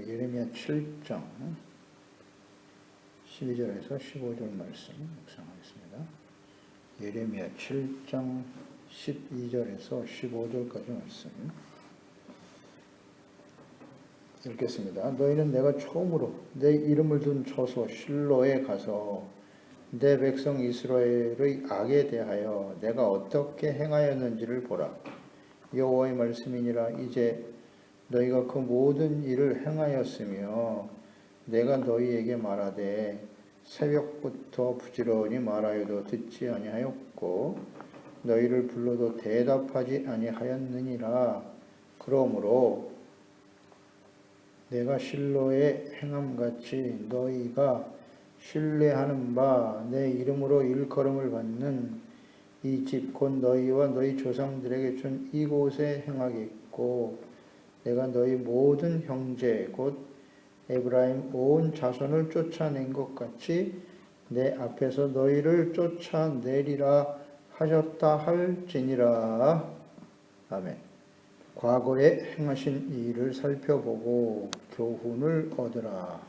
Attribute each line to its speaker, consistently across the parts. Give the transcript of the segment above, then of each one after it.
Speaker 1: 예레미야 7장 12절에서 15절 말씀 묵상하겠습니다. 예레미야 7장 12절에서 15절까지 말씀 읽겠습니다. 너희는 내가 처음으로 내 이름을 둔 처소 실로에 가서 내 백성 이스라엘의 악에 대하여 내가 어떻게 행하였는지를 보라. 여호와의 말씀이니라. 이제 너희가 그 모든 일을 행하였으며 내가 너희에게 말하되 새벽부터 부지런히 말하여도 듣지 아니하였고 너희를 불러도 대답하지 아니하였느니라. 그러므로 내가 실로의 행함같이 너희가 신뢰하는 바 내 이름으로 일컬음을 받는 이 집 곧 너희와 너희 조상들에게 준 이곳에 행하겠고 내가 너희 모든 형제 곧 에브라임 온 자손을 쫓아낸 것 같이 내 앞에서 너희를 쫓아내리라 하셨다 할지니라. 아멘. 과거에 행하신 이 일을 살펴보고 교훈을 얻으라.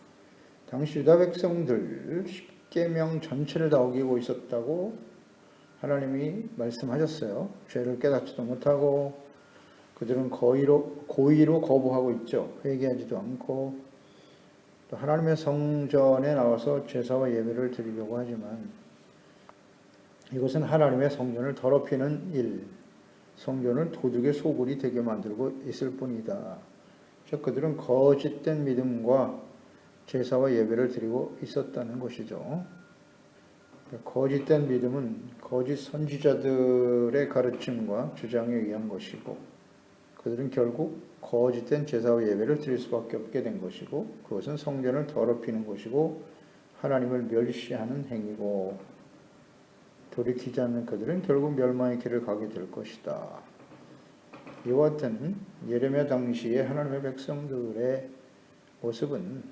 Speaker 1: 당시 유다 백성들 10계명 전체를 다 어기고 있었다고 하나님이 말씀하셨어요. 죄를 깨닫지도 못하고 그들은 고의로 거부하고 있죠. 회개하지도 않고 또 하나님의 성전에 나와서 제사와 예배를 드리려고 하지만 이것은 하나님의 성전을 더럽히는 일, 성전을 도둑의 소굴이 되게 만들고 있을 뿐이다. 즉 그들은 거짓된 믿음과 제사와 예배를 드리고 있었다는 것이죠. 거짓된 믿음은 거짓 선지자들의 가르침과 주장에 의한 것이고 그들은 결국 거짓된 제사와 예배를 드릴 수밖에 없게 된 것이고 그것은 성전을 더럽히는 것이고 하나님을 멸시하는 행위고 돌이키지 않는 그들은 결국 멸망의 길을 가게 될 것이다. 이와 같은 예레미야 당시의 하나님의 백성들의 모습은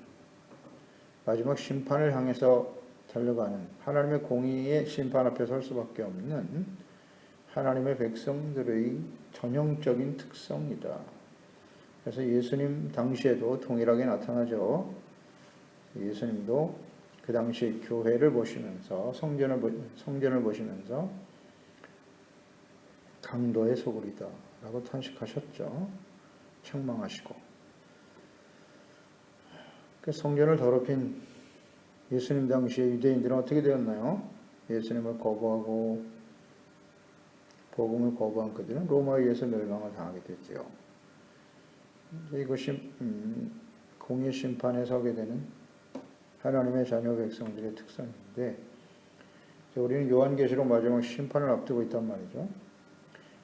Speaker 1: 마지막 심판을 향해서 달려가는 하나님의 공의의 심판 앞에 설 수밖에 없는 하나님의 백성들의 전형적인 특성이다. 그래서 예수님 당시에도 동일하게 나타나죠. 예수님도 그 당시 교회를 보시면서 성전을 보시면서 강도의 소굴이다 라고 탄식하셨죠. 책망하시고. 그 성전을 더럽힌 예수님 당시에 유대인들은 어떻게 되었나요? 예수님을 거부하고 복음을 거부한 그들은 로마에 의해서 멸망을 당하게 됐죠. 이것이 공의 심판에 서게 되는 하나님의 자녀 백성들의 특성인데 우리는 요한계시록 마지막 심판을 앞두고 있단 말이죠.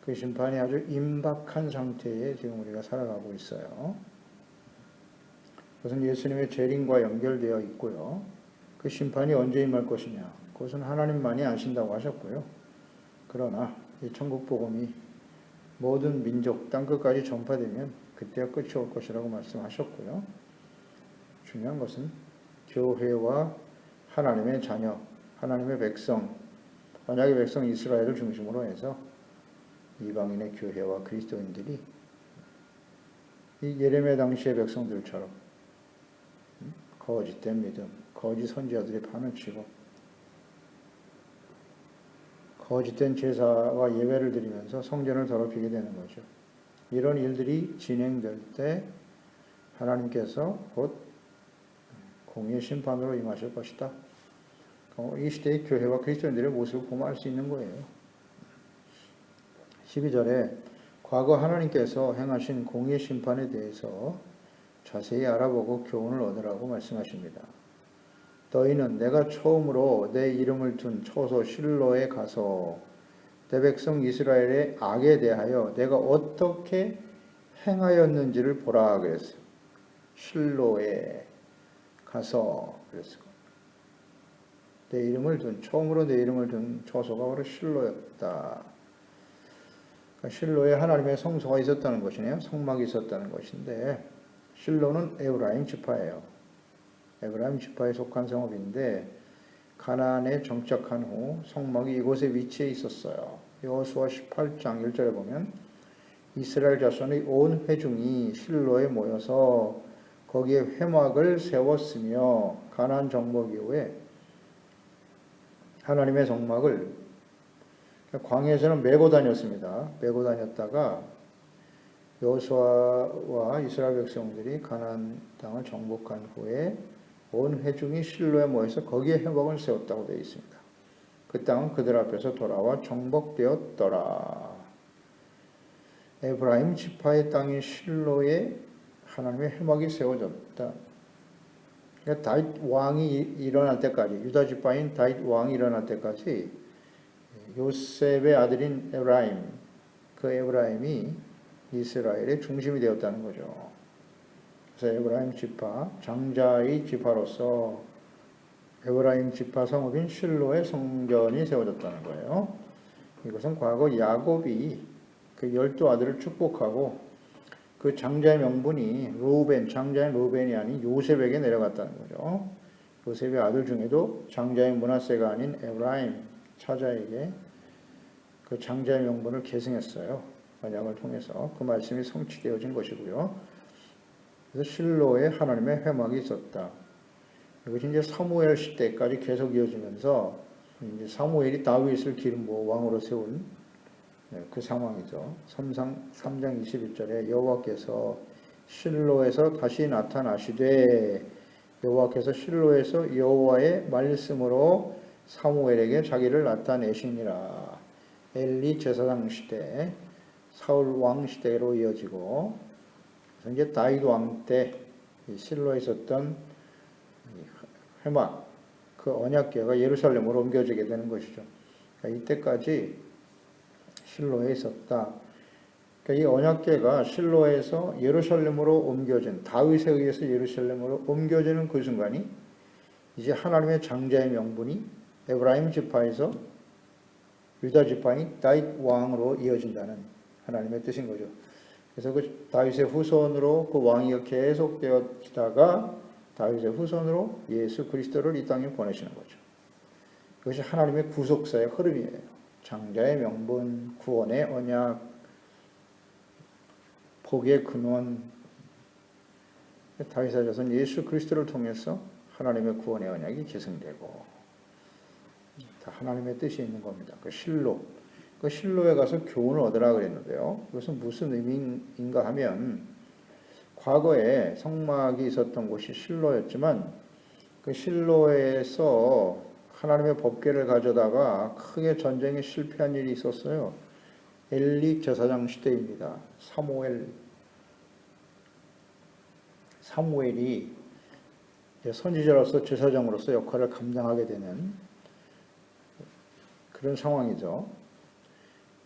Speaker 1: 그 심판이 아주 임박한 상태에 지금 우리가 살아가고 있어요. 그것은 예수님의 재림과 연결되어 있고요. 그 심판이 언제 임할 것이냐? 그것은 하나님만이 아신다고 하셨고요. 그러나 이 천국 복음이 모든 민족 땅끝까지 전파되면 그때가 끝이 올 것이라고 말씀하셨고요. 중요한 것은 교회와 하나님의 자녀, 하나님의 백성, 언약의 백성 이스라엘을 중심으로 해서 이방인의 교회와 그리스도인들이 이 예레미야 당시의 백성들처럼 거짓된 믿음, 거짓 선지자들이 판을 치고 거짓된 제사와 예배를 드리면서 성전을 더럽히게 되는 거죠. 이런 일들이 진행될 때 하나님께서 곧 공의의 심판으로 임하실 것이다. 이 시대의 교회와 그리스도인들의 모습을 보면 알 수 있는 거예요. 12절에 과거 하나님께서 행하신 공의의 심판에 대해서 자세히 알아보고 교훈을 얻으라고 말씀하십니다. 너희는 내가 처음으로 내 이름을 둔 처소 실로에 가서 내 백성 이스라엘의 악에 대하여 내가 어떻게 행하였는지를 보라 그랬어요. 실로에 가서 그랬어요. 내 이름을 둔 처음으로 내 이름을 둔 처소가 바로 실로였다. 그러니까 실로에 하나님의 성소가 있었다는 것이네요. 성막이 있었다는 것인데 실로는 에브라임 지파예요. 에브라임 지파에 속한 성읍인데 가나안에 정착한 후 성막이 이곳에 위치해 있었어요. 여호수아 18장 1절에 보면 이스라엘 자손의 온 회중이 실로에 모여서 거기에 회막을 세웠으며 가나안 정복 이후에 하나님의 성막을 광야에서는 메고 다녔습니다. 메고 다녔다가 여호수아와 이스라엘 백성들이 가나안 땅을 정복한 후에 온 회중이 실로에 모여서 거기에 회막을 세웠다고 되어 있습니다. 그 땅은 그들 앞에서 돌아와 정복되었더라. 에브라임 지파의 땅인 실로에 하나님의 회막이 세워졌다. 그러니까 다윗 왕이 일어날 때까지, 유다 지파인 다윗 왕이 일어날 때까지 요셉의 아들인 에브라임, 그 에브라임이 이스라엘의 중심이 되었다는 거죠. 그래서 에브라임 지파, 장자의 지파로서 에브라임 지파 성읍인 실로의 성전이 세워졌다는 거예요. 이것은 과거 야곱이 그 12아들을 축복하고 그 장자의 명분이 루벤, 장자인 루벤이 아닌 요셉에게 내려갔다는 거죠. 요셉의 아들 중에도 장자인 므낫세가 아닌 에브라임 차자에게 그 장자의 명분을 계승했어요. 언약을 통해서 그 말씀이 성취되어진 것이고요. 그래서 실로에 하나님의 회막이 있었다. 이것이 이제 사무엘 시대까지 계속 이어지면서 이제 사무엘이 다윗을 기름 부어 왕으로 세운 그 상황이죠. 3장 21절에 여호와께서 실로에서 다시 나타나시되, 여호와께서 실로에서 여호와의 말씀으로 사무엘에게 자기를 나타내시니라. 엘리 제사장 시대, 사울 왕 시대로 이어지고, 그래서 이제 다윗 왕 때 실로에 있었던 회막, 그 언약궤가 예루살렘으로 옮겨지게 되는 것이죠. 그러니까 이때까지 실로에 있었다. 그러니까 이 언약궤가 실로에서 예루살렘으로 옮겨진, 다윗에 의해서 예루살렘으로 옮겨지는 그 순간이 이제 하나님의 장자의 명분이 에브라임 지파에서 유다 지파인 다윗 왕으로 이어진다는 하나님의 뜻인 거죠. 그래서 그 다윗의 후손으로 그 왕위가 계속되어지다가 다윗의 후손으로 예수 그리스도를 이 땅에 보내시는 거죠. 그것이 하나님의 구속사의 흐름이에요. 장자의 명분, 구원의 언약, 복의 근원, 다윗의 자손 예수 그리스도를 통해서 하나님의 구원의 언약이 계승되고 다 하나님의 뜻이 있는 겁니다. 그 실로, 그 실로에 가서 교훈을 얻으라 그랬는데요. 이것은 무슨 의미인가 하면 과거에 성막이 있었던 곳이 실로였지만 그 실로에서 하나님의 법궤를 가져다가 크게 전쟁에 실패한 일이 있었어요. 엘리 제사장 시대입니다. 사무엘이 선지자로서 제사장으로서 역할을 감당하게 되는 그런 상황이죠.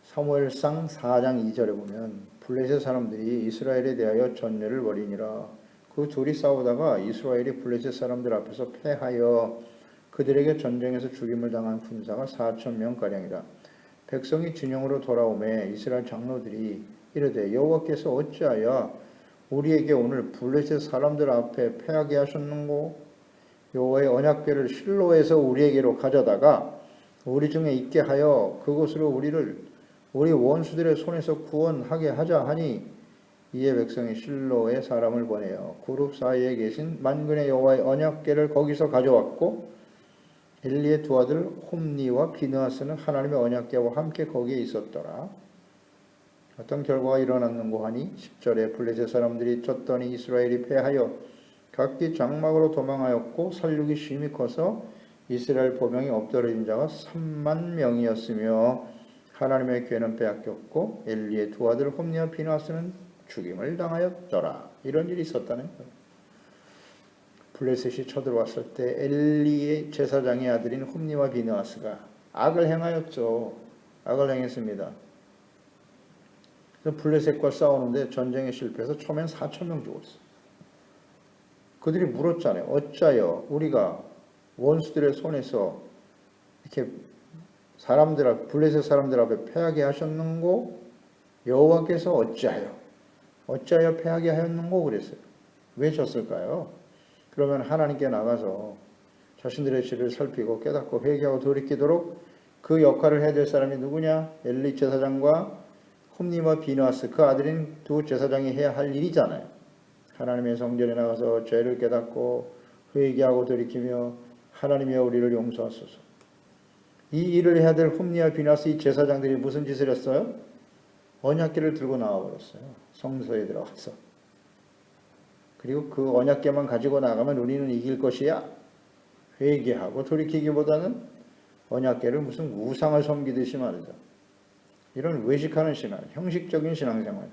Speaker 1: 사무엘상 4장 2절에 보면 블레셋 사람들이 이스라엘에 대하여 전례를 벌이니라. 그 둘이 싸우다가 이스라엘이 블레셋 사람들 앞에서 패하여 그들에게 전쟁에서 죽임을 당한 군사가 4,000명가량이라. 백성이 진영으로 돌아오매 이스라엘 장로들이 이르되 여호와께서 어찌하여 우리에게 오늘 블레셋 사람들 앞에 패하게 하셨는고? 여호와의 언약궤를 실로에서 우리에게로 가져다가 우리 중에 있게 하여 그곳으로 우리 원수들의 손에서 구원하게 하자 하니, 이에 백성이 실로에 사람을 보내어 그룹 사이에 계신 만군의 여호와의 언약궤를 거기서 가져왔고, 엘리의 두 아들 홈니와 비느하스는 하나님의 언약궤와 함께 거기에 있었더라. 어떤 결과가 일어났는고 하니 10절에 블레셋 사람들이 쳤더니 이스라엘이 패하여 각기 장막으로 도망하였고 살육이 심히 커서 이스라엘 보병이 엎드러진 자가 3만 명이었으며 하나님의 궤는 빼앗겼고 엘리의 두 아들 홈니와 비느하스는 죽임을 당하였더라. 이런 일이 있었다는 거예요. 블레셋이 쳐들어왔을 때 엘리의 제사장의 아들인 홈니와 비느하스가 악을 행하였죠. 악을 행했습니다. 그래서 블레셋과 싸우는데 전쟁에 실패해서 처음엔 4,000명 죽었어요. 그들이 물었잖아요. 어찌하여 우리가 원수들의 손에서 이렇게 블레셋 사람들 앞에 패하게 하셨는고? 여호와께서 어찌하여 패하게 하였는고? 그랬어요. 왜 졌을까요? 그러면 하나님께 나가서 자신들의 죄를 살피고 깨닫고 회개하고 돌이키도록 그 역할을 해야 될 사람이 누구냐? 엘리 제사장과 홈니와 비느하스, 그 아들인 두 제사장이 해야 할 일이잖아요. 하나님의 성전에 나가서 죄를 깨닫고 회개하고 돌이키며 하나님이여 우리를 용서하소서. 이 일을 해야 될 홈리와 비나스 이 제사장들이 무슨 짓을 했어요? 언약궤를 들고 나와버렸어요. 성소에 들어가서. 그리고 그 언약궤만 가지고 나가면 우리는 이길 것이야. 회개하고 돌이키기보다는 언약궤를 무슨 우상을 섬기듯이 말이죠. 이런 외식하는 신앙, 형식적인 신앙생활.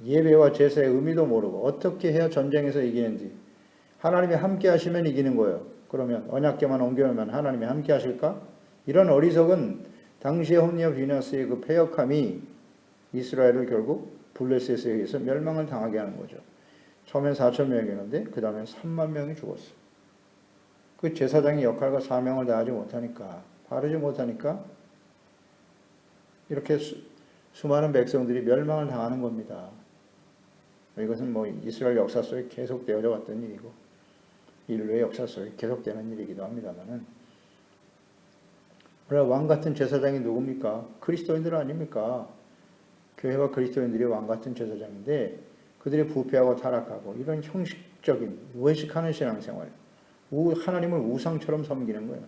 Speaker 1: 예배와 제사의 의미도 모르고 어떻게 해야 전쟁에서 이기는지. 하나님이 함께 하시면 이기는 거예요. 그러면 언약궤만 옮겨놓으면 하나님이 함께 하실까? 이런 어리석은 당시의 홈리와 비나스의 그 패역함이 이스라엘을 결국 블레셋에 의해서 멸망을 당하게 하는 거죠. 처음엔 4천 명이었는데 그 다음엔 3만 명이 죽었어요. 그 제사장의 역할과 사명을 다하지 못하니까, 바르지 못하니까 이렇게 수많은 백성들이 멸망을 당하는 겁니다. 이것은 뭐 이스라엘 역사 속에 계속되어져 왔던 일이고 인류의 역사 속에 계속되는 일이기도 합니다만은, 그러나 왕 같은 제사장이 누굽니까? 그리스도인들 아닙니까? 교회와 그리스도인들이 왕 같은 제사장인데 그들이 부패하고 타락하고 이런 형식적인 외식하는 신앙생활, 하나님을 우상처럼 섬기는 거예요.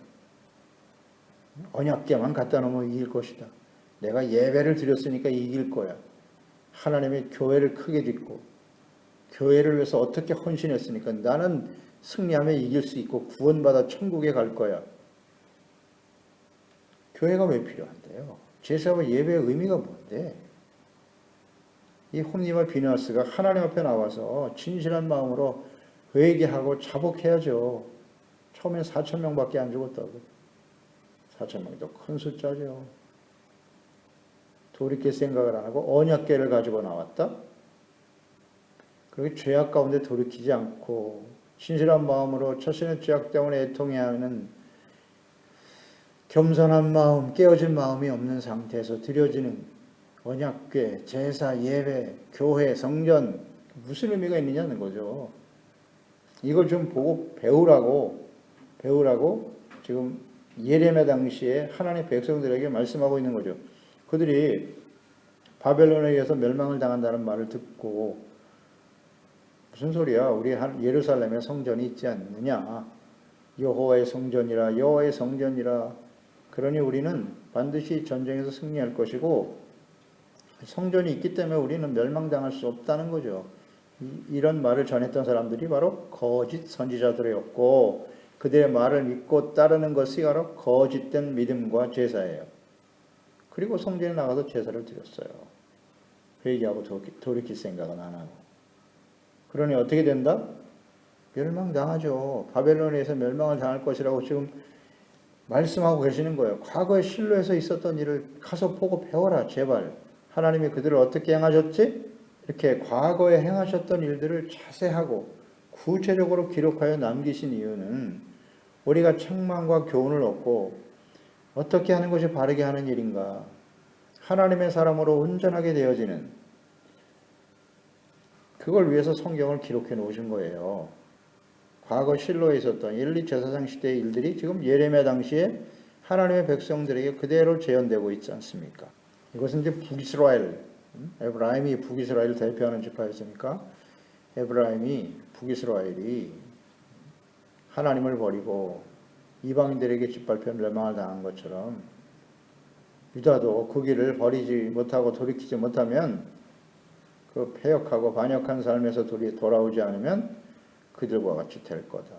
Speaker 1: 언약궤만 갖다 놓으면 이길 것이다. 내가 예배를 드렸으니까 이길 거야. 하나님의 교회를 크게 짓고 교회를 위해서 어떻게 헌신했으니까 나는 승리하며 이길 수 있고 구원받아 천국에 갈 거야. 교회가 왜 필요한데요? 제사와 예배의 의미가 뭔데? 이 홈리와 비나스가 하나님 앞에 나와서 진실한 마음으로 회개하고 자복해야죠. 처음엔 4천 명밖에 안 죽었다고. 4천 명도 큰 숫자죠. 돌이킬 생각을 안 하고 언약궤를 가지고 나왔다. 그리고 죄악 가운데 돌이키지 않고 진실한 마음으로 자신의 죄악 때문에 애통해야 하는 겸손한 마음, 깨어진 마음이 없는 상태에서 드려지는 언약궤, 제사, 예배, 교회, 성전 무슨 의미가 있느냐는 거죠. 이걸 좀 보고 배우라고 지금 예레미야 당시에 하나님의 백성들에게 말씀하고 있는 거죠. 그들이 바벨론에 의해서 멸망을 당한다는 말을 듣고 무슨 소리야? 우리 예루살렘에 성전이 있지 않느냐? 여호와의 성전이라, 여호와의 성전이라. 그러니 우리는 반드시 전쟁에서 승리할 것이고 성전이 있기 때문에 우리는 멸망당할 수 없다는 거죠. 이런 말을 전했던 사람들이 바로 거짓 선지자들이었고 그들의 말을 믿고 따르는 것이 바로 거짓된 믿음과 제사예요. 그리고 성전에 나가서 제사를 드렸어요. 회개하고 돌이킬 생각은 안 하고. 그러니 어떻게 된다? 멸망당하죠. 바벨론에서 멸망을 당할 것이라고 지금 말씀하고 계시는 거예요. 과거에 실로에서 있었던 일을 가서 보고 배워라 제발. 하나님이 그들을 어떻게 행하셨지? 이렇게 과거에 행하셨던 일들을 자세하고 구체적으로 기록하여 남기신 이유는 우리가 책망과 교훈을 얻고 어떻게 하는 것이 바르게 하는 일인가, 하나님의 사람으로 온전하게 되어지는, 그걸 위해서 성경을 기록해 놓으신 거예요. 과거 실로에 있었던 1, 2 제사장 시대의 일들이 지금 예레미야 당시에 하나님의 백성들에게 그대로 재현되고 있지 않습니까? 이것은 이제 북이스라엘, 에브라임이 북이스라엘을 대표하는 지파였으니까 에브라임이, 북이스라엘이 하나님을 버리고 이방인들에게 짓밟혀 멸망을 당한 것처럼 유다도 그 길을 버리지 못하고 돌이키지 못하면, 그 패역하고 반역한 삶에서 돌아오지 않으면 그들과 같이 될 거다.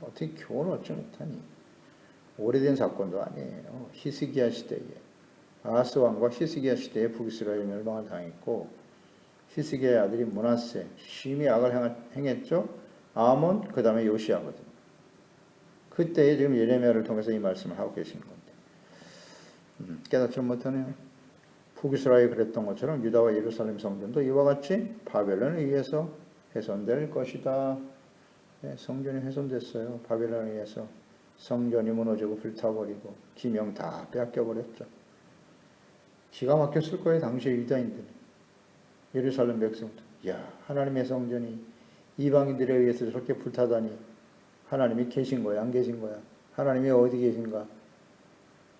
Speaker 1: 어떻게 교훈을 얻지 못하니? 오래된 사건도 아니에요. 히스기야 시대에 아하스 왕과 히스기야 시대에 북이스라엘이 멸망을 당했고 히스기야의 아들이 므낫세 심히 악을 행했죠. 아몬 그 다음에 요시야거든요. 그때에 지금 예레미야를 통해서 이 말씀을 하고 계시는 건데 깨닫지 못하네요. 북이스라엘이 그랬던 것처럼 유다와 예루살렘 성전도 이와 같이 바벨론에 의해서 훼손될 것이다. 네, 성전이 훼손됐어요. 바벨론에 의해서 성전이 무너지고 불타버리고 기명 다 빼앗겨버렸죠. 기가 막혔을 거예요. 당시에 유다인들, 예루살렘 백성들. 야, 하나님의 성전이 이방인들에 의해서 저렇게 불타다니 하나님이 계신 거야, 안 계신 거야? 하나님이 어디 계신가?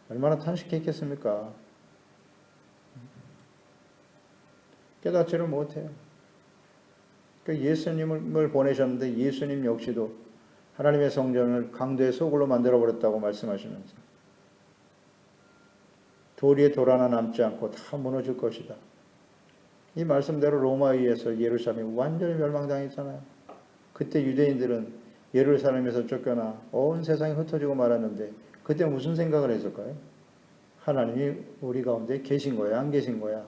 Speaker 1: 얼마나 탄식했겠습니까? 깨닫지를 못해요. 그 예수님을 보내셨는데 예수님 역시도 하나님의 성전을 강도의 소굴로 만들어버렸다고 말씀하시면서 돌 위에 돌 하나 남지 않고 다 무너질 것이다. 이 말씀대로 로마에 의해서 예루살렘이 완전히 멸망당했잖아요. 그때 유대인들은 예루살렘에서 쫓겨나 온 세상이 흩어지고 말았는데 그때 무슨 생각을 했을까요? 하나님이 우리 가운데 계신 거야, 안 계신 거야?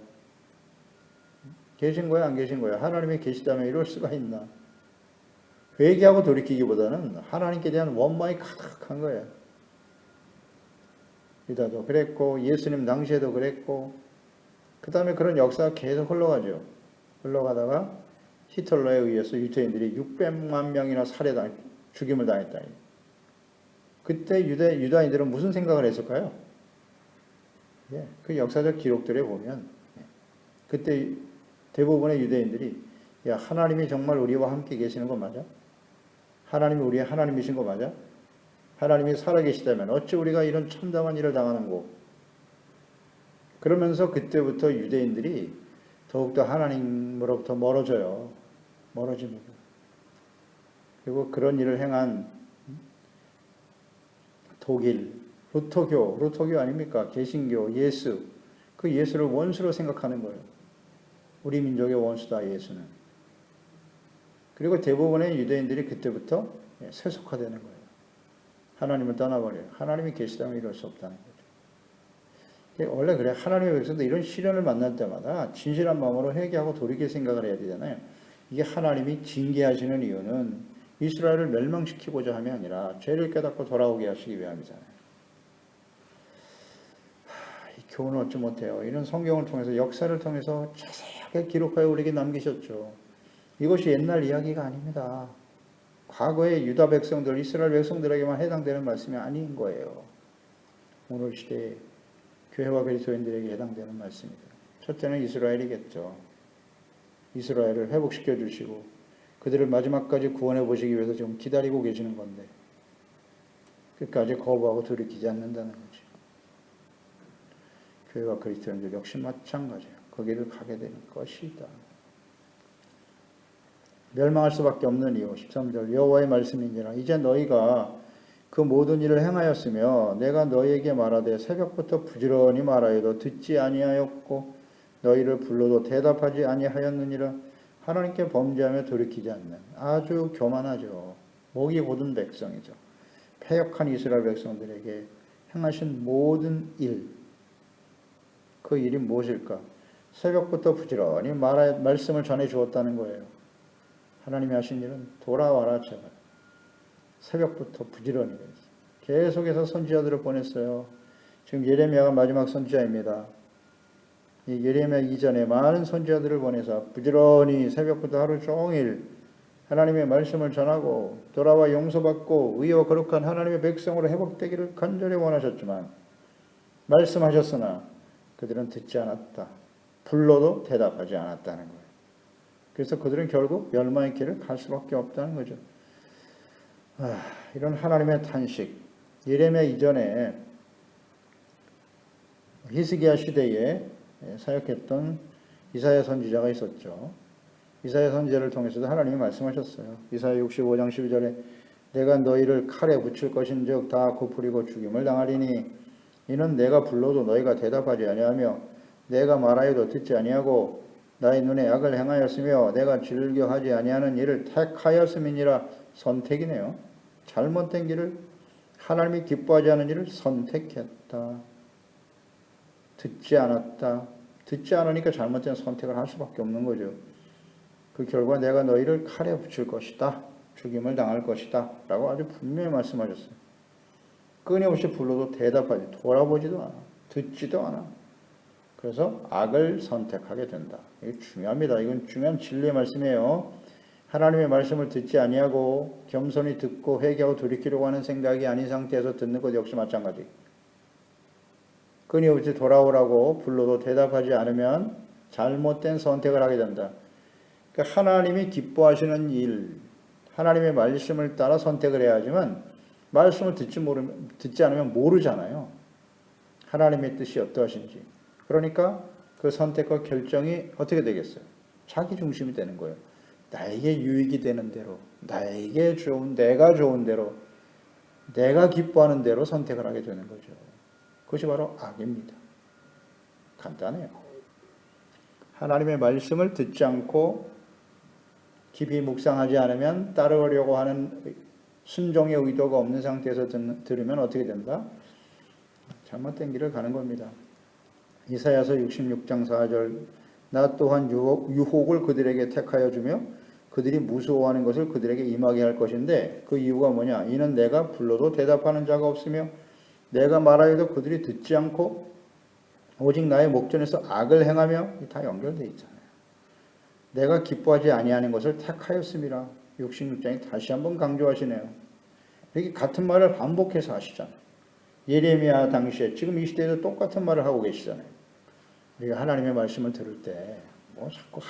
Speaker 1: 계신 거야, 안 계신 거야? 하나님이 계시다면 이럴 수가 있나? 회개하고 돌이키기보다는 하나님께 대한 원망이 가득한 거예요. 유다도 그랬고 예수님 당시에도 그랬고 그 다음에 그런 역사가 계속 흘러가죠. 흘러가다가 히틀러에 의해서 유대인들이 600만 명이나 죽임을 당했다. 그때 유다인들은 무슨 생각을 했을까요? 그 역사적 기록들에 보면 그때 대부분의 유대인들이 야, 하나님이 정말 우리와 함께 계시는 거 맞아? 하나님이 우리의 하나님이신 거 맞아? 하나님이 살아계시다면 어찌 우리가 이런 참담한 일을 당하는 거? 그러면서 그때부터 유대인들이 더욱더 하나님으로부터 멀어집니다. 그리고 그런 일을 행한 독일, 루터교 아닙니까? 개신교, 예수, 그 예수를 원수로 생각하는 거예요. 우리 민족의 원수다, 예수는. 그리고 대부분의 유대인들이 그때부터 세속화되는 거예요. 하나님을 떠나버려요. 하나님이 계시다면 이럴 수 없다는 거죠. 원래 그래. 하나님의 백성도 이런 시련을 만날 때마다 진실한 마음으로 회개하고 돌이킬 생각을 해야 되잖아요. 이게 하나님이 징계하시는 이유는 이스라엘을 멸망시키고자 함이 아니라 죄를 깨닫고 돌아오게 하시기 위함이잖아요. 이 교훈을 얻지 못해요. 이런 성경을 통해서 역사를 통해서 자세하게 기록하여 우리에게 남기셨죠. 이것이 옛날 이야기가 아닙니다. 과거의 유다 백성들, 이스라엘 백성들에게만 해당되는 말씀이 아닌 거예요. 오늘 시대에 교회와 그리스도인들에게 해당되는 말씀입니다. 첫째는 이스라엘이겠죠. 이스라엘을 회복시켜 주시고 그들을 마지막까지 구원해 보시기 위해서 지금 기다리고 계시는 건데 끝까지 거부하고 돌이키지 않는다는 거죠. 교회와 그리스도인들 역시 마찬가지예요. 거기를 가게 될 것이다. 멸망할 수밖에 없는 이유 13절 여호와의 말씀인지라 이제 너희가 그 모든 일을 행하였으며 내가 너희에게 말하되 새벽부터 부지런히 말하여도 듣지 아니하였고 너희를 불러도 대답하지 아니하였느니라. 하나님께 범죄하며 돌이키지 않는 아주 교만하죠. 목이 곧은 백성이죠. 패역한 이스라엘 백성들에게 행하신 모든 일, 그 일이 무엇일까? 새벽부터 부지런히 말씀을 전해 주었다는 거예요. 하나님이 하신 일은 돌아와라 제발. 새벽부터 부지런히 계속해서 선지자들을 보냈어요. 지금 예레미야가 마지막 선지자입니다. 이 예레미야 이전에 많은 선지자들을 보내서 부지런히 새벽부터 하루 종일 하나님의 말씀을 전하고 돌아와 용서받고 의와 거룩한 하나님의 백성으로 회복되기를 간절히 원하셨지만 말씀하셨으나 그들은 듣지 않았다. 불러도 대답하지 않았다는 거예요. 그래서 그들은 결국 멸망의 길을 갈 수밖에 없다는 거죠. 이런 하나님의 탄식. 예레미야 이전에 히스기야 시대에 사역했던 이사야 선지자가 있었죠. 이사야 선지자를 통해서도 하나님이 말씀하셨어요. 이사야 65장 12절에 내가 너희를 칼에 붙일 것인즉 다 고풀이고 죽임을 당하리니 이는 내가 불러도 너희가 대답하지 아니하며 내가 말하여도 듣지 아니하고 나의 눈에 악을 행하였으며 내가 즐겨하지 아니하는 일을 택하였음이니라. 선택이네요. 잘못된 길을 하나님이 기뻐하지 않은 일을 선택했다. 듣지 않았다. 듣지 않으니까 잘못된 선택을 할 수밖에 없는 거죠. 그 결과 내가 너희를 칼에 붙일 것이다. 죽임을 당할 것이다. 라고 아주 분명히 말씀하셨어요. 끊임없이 불러도 대답하지 돌아보지도 않아. 듣지도 않아. 그래서 악을 선택하게 된다. 이게 중요합니다. 이건 중요한 진리의 말씀이에요. 하나님의 말씀을 듣지 아니하고 겸손히 듣고 회개하고 돌이키려고 하는 생각이 아닌 상태에서 듣는 것 역시 마찬가지. 끊임없이 돌아오라고 불러도 대답하지 않으면 잘못된 선택을 하게 된다. 그러니까 하나님이 기뻐하시는 일, 하나님의 말씀을 따라 선택을 해야 하지만 말씀을 듣지 않으면 모르잖아요. 하나님의 뜻이 어떠하신지. 그러니까 그 선택과 결정이 어떻게 되겠어요? 자기 중심이 되는 거예요. 나에게 유익이 되는 대로, 나에게 좋은, 내가 좋은 대로, 내가 기뻐하는 대로 선택을 하게 되는 거죠. 그것이 바로 악입니다. 간단해요. 하나님의 말씀을 듣지 않고 깊이 묵상하지 않으면 따르려고 하는 순종의 의도가 없는 상태에서 들으면 어떻게 된다? 잘못된 길을 가는 겁니다. 이사야서 66장 4절 나 또한 유혹을 그들에게 택하여 주며 그들이 무서워하는 것을 그들에게 임하게 할 것인데 그 이유가 뭐냐? 이는 내가 불러도 대답하는 자가 없으며 내가 말하여도 그들이 듣지 않고 오직 나의 목전에서 악을 행하며 다 연결되어 있잖아요. 내가 기뻐하지 아니하는 것을 택하였음이라 66장이 다시 한번 강조하시네요. 이렇게 같은 말을 반복해서 하시잖아요. 예레미야 당시에 지금 이 시대에도 똑같은 말을 하고 계시잖아요. 우리가 하나님의 말씀을 들을 때 뭐 자꾸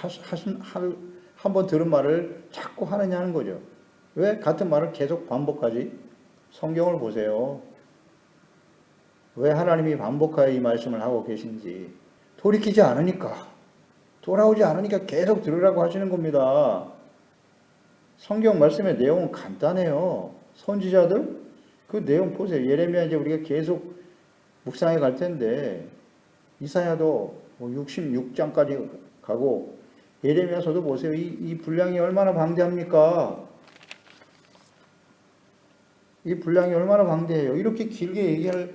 Speaker 1: 한 번 들은 말을 자꾸 하느냐 는 거죠. 왜 같은 말을 계속 반복하지? 성경을 보세요. 왜 하나님이 반복하여 이 말씀을 하고 계신지 돌이키지 않으니까, 돌아오지 않으니까 계속 들으라고 하시는 겁니다. 성경 말씀의 내용은 간단해요. 선지자들 그 내용 보세요. 예레미야 이제 우리가 계속 묵상해 갈 텐데 이사야도 66장까지 가고 예레미야서도 보세요. 이 분량이 얼마나 방대합니까? 이 분량이 얼마나 방대해요. 이렇게 길게 얘기할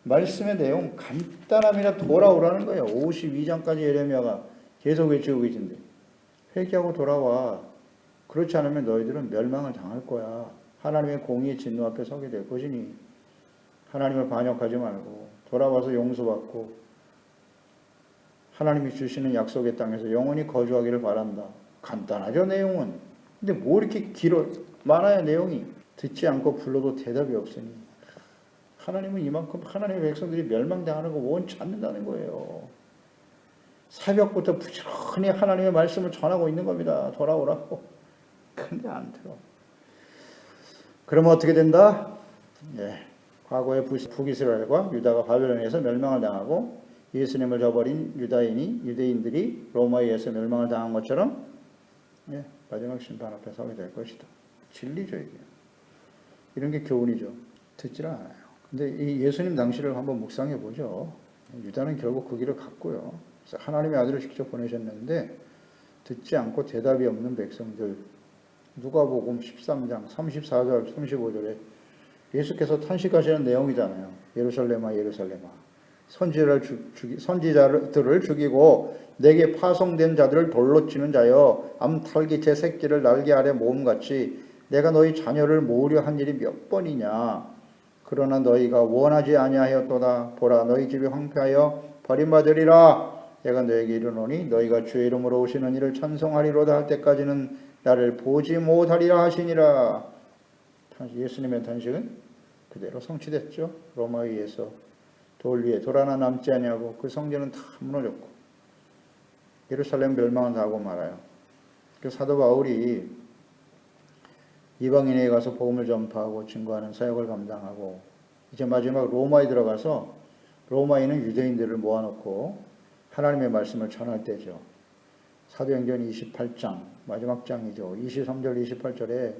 Speaker 1: 말씀의 내용 간단함이라 돌아오라는 거예요. 52장까지 예레미야가 계속 외치고 계신데 회개하고 돌아와. 그렇지 않으면 너희들은 멸망을 당할 거야. 하나님의 공의의 진노 앞에 서게 될 것이니 하나님을 반역하지 말고 돌아와서 용서받고 하나님이 주시는 약속의 땅에서 영원히 거주하기를 바란다. 간단하죠, 내용은. 근데 뭐 이렇게 길어? 많아요, 내용이. 듣지 않고 불러도 대답이 없으니 하나님은 이만큼 하나님의 백성들이 멸망당하는 거 원치 않는다는 거예요. 새벽부터 부지런히 하나님의 말씀을 전하고 있는 겁니다. 돌아오라고. 근데 안 들어. 그러면 어떻게 된다? 과거의 북이스라엘과 유다가 바벨론에서 멸망을 당하고 예수님을 저버린 유대인들이 로마에 의해서 멸망을 당한 것처럼 마지막 심판 앞에 서게 될 것이다. 진리죠, 이게. 이런 게 교훈이죠. 듣질 않아요. 근데 이 예수님 당시를 한번 묵상해 보죠. 유다는 결국 그 길을 갔고요. 그래서 하나님의 아들을 직접 보내셨는데 듣지 않고 대답이 없는 백성들. 누가복음 13장 34절 35절에 예수께서 탄식하시는 내용이잖아요. 예루살렘아 예루살렘아 선지자들을 죽이고 내게 파송된 자들을 돌로 치는 자여 암탉이 제 새끼를 날개 아래 모음같이 내가 너희 자녀를 모으려 한 일이 몇 번이냐. 그러나 너희가 원하지 아니하였도다. 보라 너희 집이 황폐하여 버림받으리라. 내가 너에게 이르노니 너희가 주의 이름으로 오시는 이를 찬송하리로다 할 때까지는 나를 보지 못하리라 하시니라. 예수님의 탄식은 그대로 성취됐죠. 로마에 의해서 돌 위에 돌 하나 남지 아니하고 그 성전은 다 무너졌고 예루살렘 멸망은 다 하고 말아요. 그 사도 바울이 이방인에게 가서 복음을 전파하고 증거하는 사역을 감당하고 이제 마지막 로마에 들어가서 로마인은 유대인들을 모아놓고 하나님의 말씀을 전할 때죠. 사도행전 28장 마지막 장이죠. 23절 28절에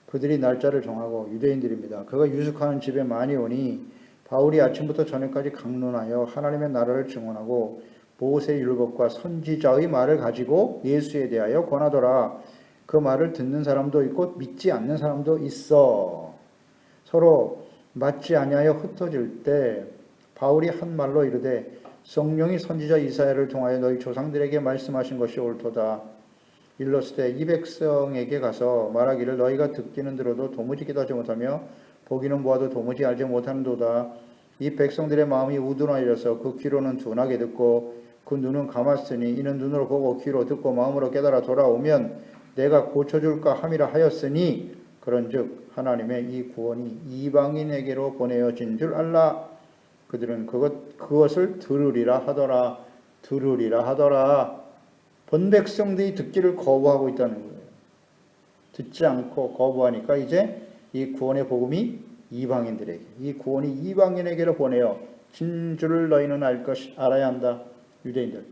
Speaker 1: 그들이 날짜를 정하고 유대인들입니다. 그가 유숙하는 집에 많이 오니 바울이 아침부터 저녁까지 강론하여 하나님의 나라를 증언하고 모세의 율법과 선지자의 말을 가지고 예수에 대하여 권하더라. 그 말을 듣는 사람도 있고 믿지 않는 사람도 있어. 서로 맞지 아니하여 흩어질 때 바울이 한 말로 이르되 성령이 선지자 이사야를 통하여 너희 조상들에게 말씀하신 것이 옳도다. 일렀을 이 백성에게 가서 말하기를 너희가 듣기는 들어도 도무지 깨닫지 못하며 보기는 보아도 도무지 알지 못하는도다. 이 백성들의 마음이 우둔하여서 그 귀로는 둔하게 듣고 그 눈은 감았으니 이는 눈으로 보고 귀로 듣고 마음으로 깨달아 돌아오면 내가 고쳐줄까 함이라 하였으니 그런즉 하나님의 이 구원이 이방인에게로 보내어진 줄 알라. 그들은 그것을 들으리라 하더라. 들으리라 하더라. 본 백성들이 듣기를 거부하고 있다는 거예요. 듣지 않고 거부하니까 이제 이 구원의 복음이 이방인들에게, 이 구원이 이방인에게로 보내어 진 줄을 너희는 알아야 한다. 유대인들.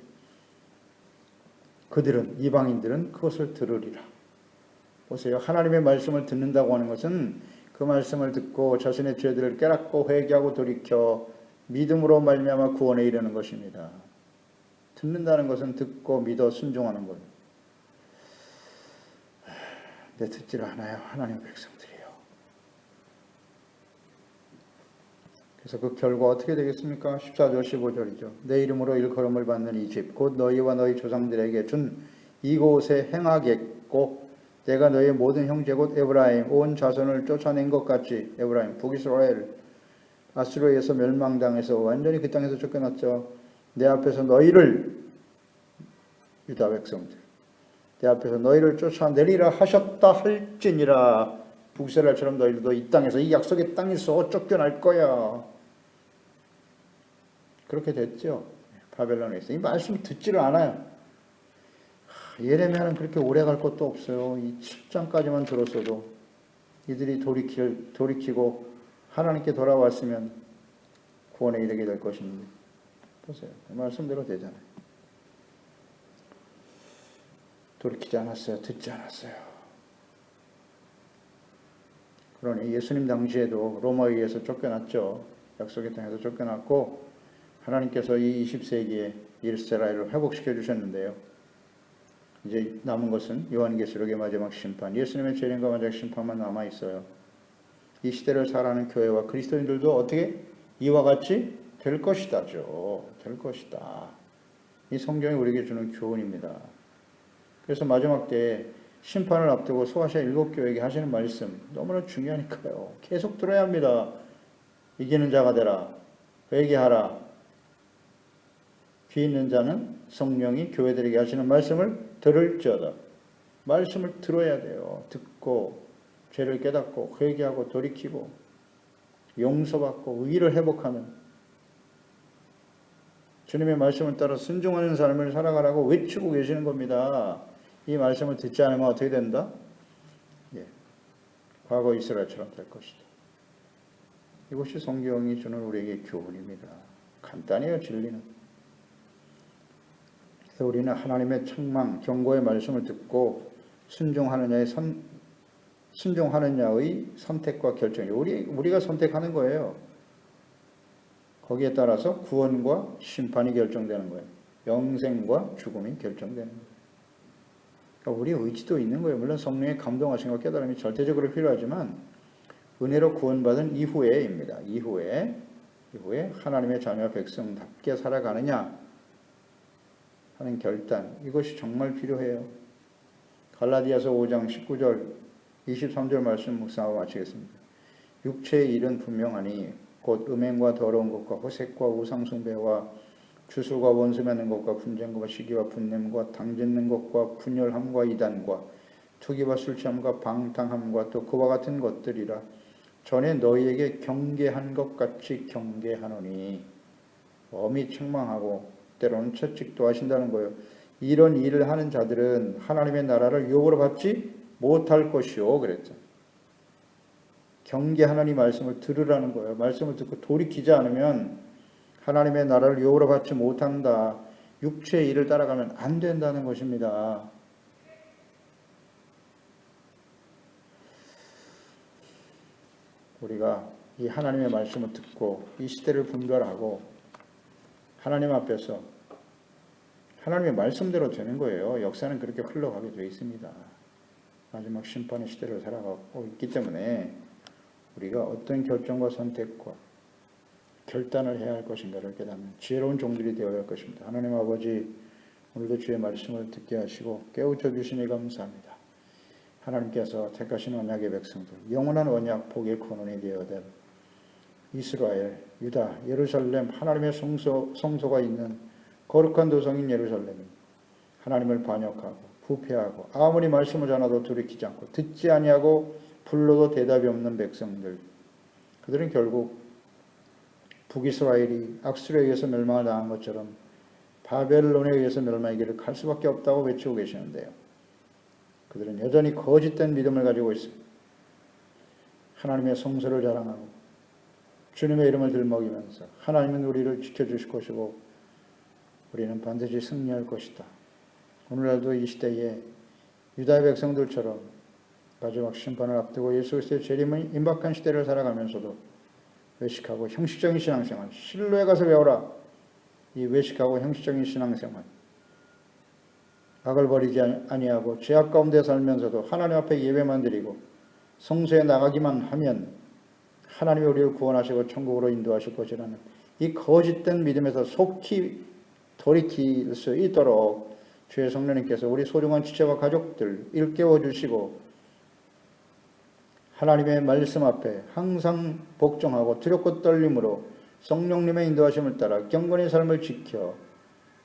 Speaker 1: 그들은, 이방인들은 그것을 들으리라. 보세요. 하나님의 말씀을 듣는다고 하는 것은 그 말씀을 듣고 자신의 죄들을 깨닫고 회개하고 돌이켜 믿음으로 말미암아 구원에 이르는 것입니다. 듣는다는 것은 듣고 믿어 순종하는 것. 근데 듣지를 않아요. 하나님의 백성들이요. 그래서 그 결과 어떻게 되겠습니까? 14절 15절이죠. 내 이름으로 일컬음을 받는 이 집 곧 너희와 너희 조상들에게 준 이곳에 행하겠고 내가 너희의 모든 형제 곧 에브라임 온 자손을 쫓아낸 것 같이 에브라임 북이스라엘 아수르에서 멸망당해서 완전히 그 땅에서 쫓겨났죠. 내 앞에서 너희를 유다 백성들 내 앞에서 너희를 쫓아내리라 하셨다 할지니라. 북이스라엘처럼 너희들도 이 땅에서 이 약속의 땅에서 쫓겨날 거야. 그렇게 됐죠. 바벨론에서 이 말씀 듣지를 않아요. 예레미야는 그렇게 오래 갈 것도 없어요. 이 7장까지만 들었어도 이들이 돌이키고 하나님께 돌아왔으면 구원에 이르게 될 것인데 보세요. 말씀대로 되잖아요. 돌이키지 않았어요. 듣지 않았어요. 그러니 예수님 당시에도 로마에 의해서 쫓겨났죠. 약속의 땅에서 쫓겨났고 하나님께서 이 20세기에 이스라엘을 회복시켜 주셨는데요. 이제 남은 것은 요한계시록의 마지막 심판, 예수님의 재림과 마지막 심판만 남아 있어요. 이 시대를 살아가는 교회와 그리스도인들도 어떻게 이와 같이 될 것이다죠. 될 것이다. 이 성경이 우리에게 주는 교훈입니다. 그래서 마지막 때 심판을 앞두고 소아시아 7교회에게 하시는 말씀 너무나 중요하니까요. 계속 들어야 합니다. 이기는 자가 되라. 회개하라. 귀 있는 자는 성령이 교회들에게 하시는 말씀을 들을지어다. 말씀을 들어야 돼요. 듣고 죄를 깨닫고 회개하고 돌이키고 용서받고 의를 회복하는 주님의 말씀을 따라 순종하는 삶을 살아가라고 외치고 계시는 겁니다. 이 말씀을 듣지 않으면 어떻게 된다? 과거 이스라엘처럼 될 것이다. 이것이 성경이 주는 우리에게 교훈입니다. 간단해요, 진리는. 그래서 우리는 하나님의 책망, 경고의 말씀을 듣고 순종하느냐의 선택과 결정이 우리가 선택하는 거예요. 거기에 따라서 구원과 심판이 결정되는 거예요. 영생과 죽음이 결정되는 거예요. 그러니까 우리의 의지도 있는 거예요. 물론 성령의 감동하심과 깨달음이 절대적으로 필요하지만 은혜로 구원받은 이후에입니다. 이후에 하나님의 자녀 백성답게 살아가느냐 하는 결단, 이것이 정말 필요해요. 갈라디아서 5장 19절 23절 말씀 묵상하고 마치겠습니다. 육체의 일은 분명하니 곧 음행과 더러운 것과 호색과 우상숭배와 주술과 원수 맺는 것과 분쟁과 시기와 분냄과 당짓는 것과 분열함과 이단과 투기와 술취함과 방탕함과 또 그와 같은 것들이라. 전에 너희에게 경계한 것 같이 경계하노니. 엄히 책망하고 때로는 채찍도 하신다는 거예요. 이런 일을 하는 자들은 하나님의 나라를 유업으로 받지 못할 것이요 그랬죠. 경계하는 이 말씀을 들으라는 거예요. 말씀을 듣고 돌이키지 않으면 하나님의 나라를 유업으로 받지 못한다. 육체의 일을 따라가면 안 된다는 것입니다. 우리가 이 하나님의 말씀을 듣고 이 시대를 분별하고 하나님 앞에서 하나님의 말씀대로 되는 거예요. 역사는 그렇게 흘러가게 되어 있습니다. 마지막 심판의 시대를 살아가고 있기 때문에 우리가 어떤 결정과 선택과 결단을 해야 할 것인가를 깨닫는 지혜로운 종들이 되어야 할 것입니다. 하나님 아버지, 오늘도 주의 말씀을 듣게 하시고 깨우쳐 주시니 감사합니다. 하나님께서 택하신 언약의 백성들, 영원한 언약 복의 근원이 되어야 될 이스라엘, 유다, 예루살렘, 하나님의 성소가 있는 거룩한 도성인 예루살렘이 하나님을 반역하고 부패하고 아무리 말씀을 전하도 돌이키지 않고 듣지 아니하고 불러도 대답이 없는 백성들, 그들은 결국 북이스라엘이 악술에 의해서 멸망을 당한 것처럼 바벨론에 의해서 멸망의 길을 갈 수밖에 없다고 외치고 계시는데요. 그들은 여전히 거짓된 믿음을 가지고 있습니다. 하나님의 성소를 자랑하고 주님의 이름을 들먹이면서 하나님은 우리를 지켜주실 것이고 우리는 반드시 승리할 것이다. 오늘날도 이 시대에 유다의 백성들처럼 마지막 심판을 앞두고 예수 그리스도의 재림은 임박한 시대를 살아가면서도 외식하고 형식적인 신앙생활, 실로에 가서 배워라. 이 외식하고 형식적인 신앙생활, 악을 버리지 아니하고 죄악 가운데 살면서도 하나님 앞에 예배만 드리고 성소에 나가기만 하면 하나님이 우리를 구원하시고 천국으로 인도하실 것이라는 이 거짓된 믿음에서 속히 돌이킬 수 있도록 주의 성령님께서 우리 소중한 지체와 가족들 일깨워 주시고 하나님의 말씀 앞에 항상 복종하고 두렵고 떨림으로 성령님의 인도하심을 따라 경건의 삶을 지켜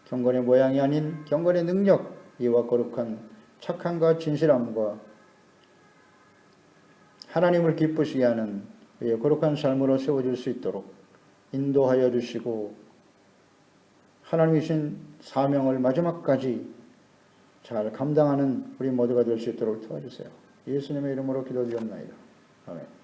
Speaker 1: 경건의 모양이 아닌 경건의 능력, 이와 거룩한 착함과 진실함과 하나님을 기쁘시게 하는 거룩한 삶으로 세워질 수 있도록 인도하여 주시고 하나님이 주신 사명을 마지막까지 잘 감당하는 우리 모두가 될 수 있도록 도와주세요. 예수님의 이름으로 기도드렸나이다. 아멘.